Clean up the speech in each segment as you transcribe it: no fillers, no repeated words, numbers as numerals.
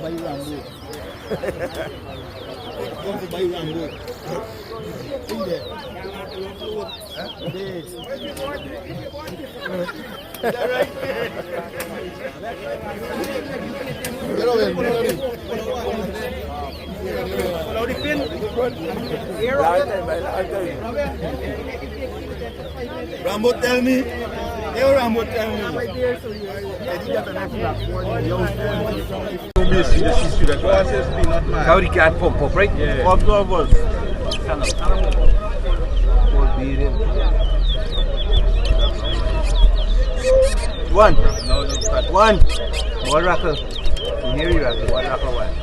buy Rambo. Come to buy Rambo. In there. Yes. Is that right? Get over here. Follow the pin. Rambo tell me. Hey, Rambo tell me. How the cat pump up, right? Yeah. Observers. One. One. One rackle. Here you rackle. One rackle, one.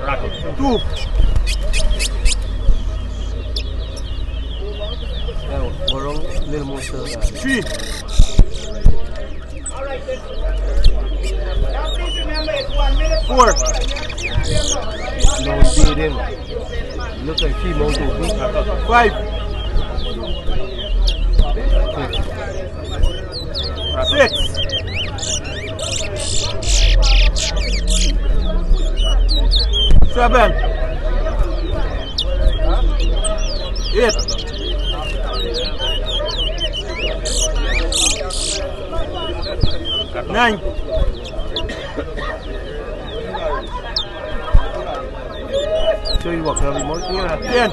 Rackle. Two. We're on little more so. Three. Four. No, beat him. Look like she won't do. Five. Six. Seven. Eight. Nine. So you walk around more here. 10.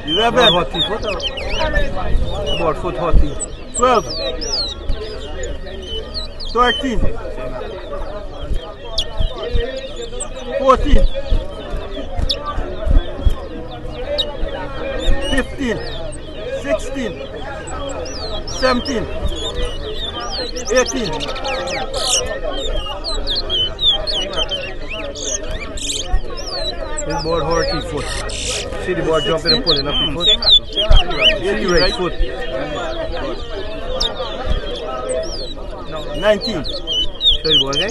11. About 40. 12. 13. 14. 15. 16. 17. 18. This board 40 foot. See the board jumping and pulling up the foot? See the right foot. 19. Show the board, eh?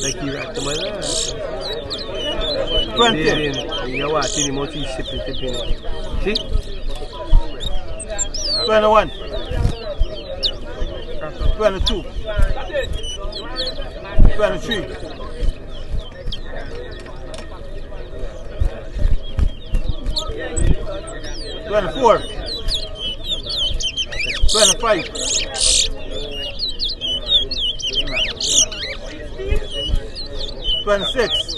Like you rack the mother. 20. You're watching the multi sipping. See? 21. 22. 23. 24. 25. 26.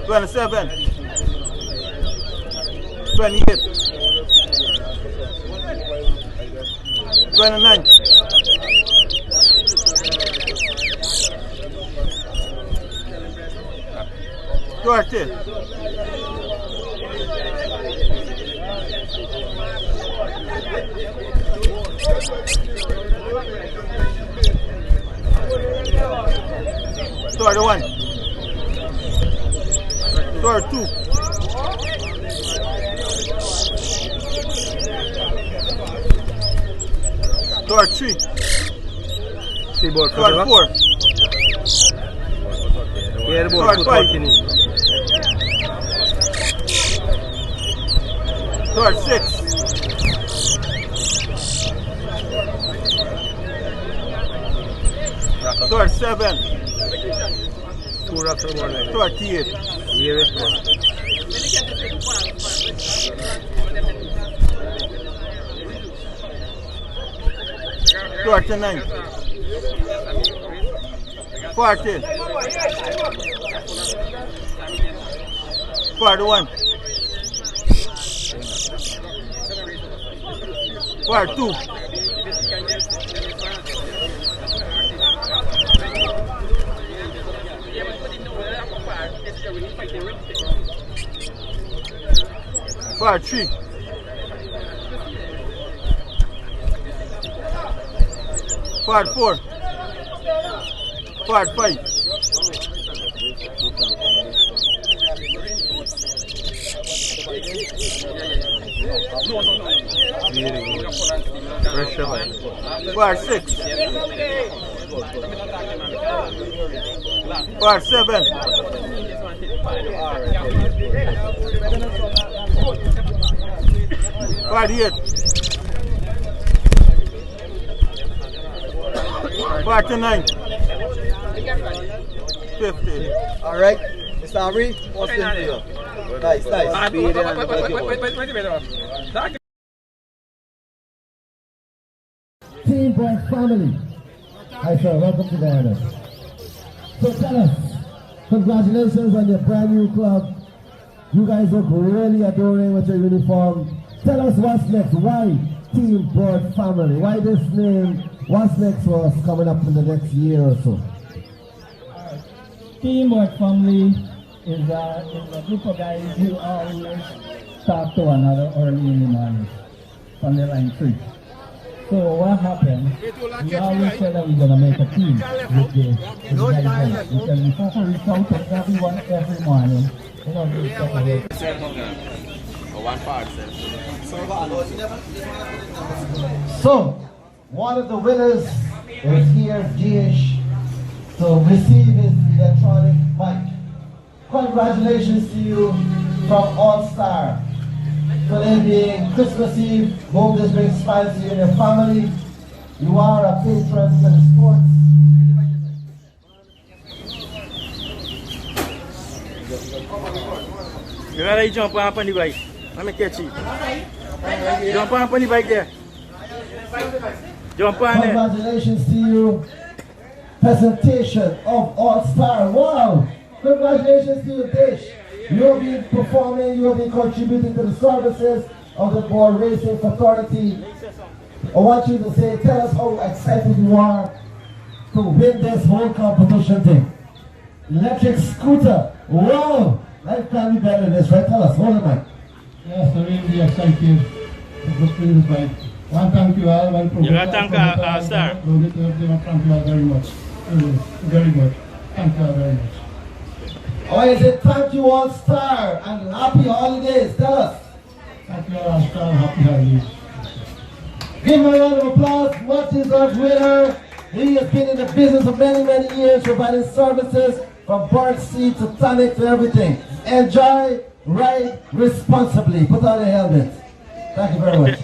27. 28. 29. 30. 31. 32. 33. See board 34. Yeah, the board 45. 36. 37. 2 rocks on one leg. 38. Here it goes. 39. 40. 41. 42. 43. 44. 45. 46. 47. 48. 49. 50. All right, Mr. Avery, what's in here? Nice, nice. Team Boy Family. Hi sir, welcome to Guyana. So tell us, congratulations on your brand new club. You guys look really adoring with your uniform. Tell us what's next. Why Team Board Family? Why this name? What's next for us coming up in the next year or so? Team Board Family is a group of guys who always talk to another early in the morning on the line 3. So what happened, we always said that we're going to make a team with the guys because we have to reach out to everyone every morning. You know, we separate. So, one of the winners is here, Gish, to receive his electronic mic. Congratulations to you from All Star. Today being Christmas Eve, hope this brings smiles to you and your family. You are a patron to the sports. You gotta jump up on the bike. Let me catch you. Jump up on the bike there. Jump on there. Congratulations to you. Presentation of All Star. Wow! Congratulations to you, Dish. You have been performing, you have been contributing to the services of the Board Racing Authority. I want you to say, tell us how excited you are to win this whole competition thing. Electric scooter. Wow! Life can't be better than this, right? Tell us, hold the mic. Yes, I'm really excited to play this bike. One, thank you all. One, You gotta thank our star. Thank you all very much. Very much. Thank you all very much. Oh, is it thank you All Star and happy holidays? Tell us. Thank you all, Star. Happy holidays. Give him a round of applause. What is our winner? He has been in the business for many, many years, providing services from bird seed to tonic to everything. Enjoy, ride responsibly. Put on a helmet. Thank you very much.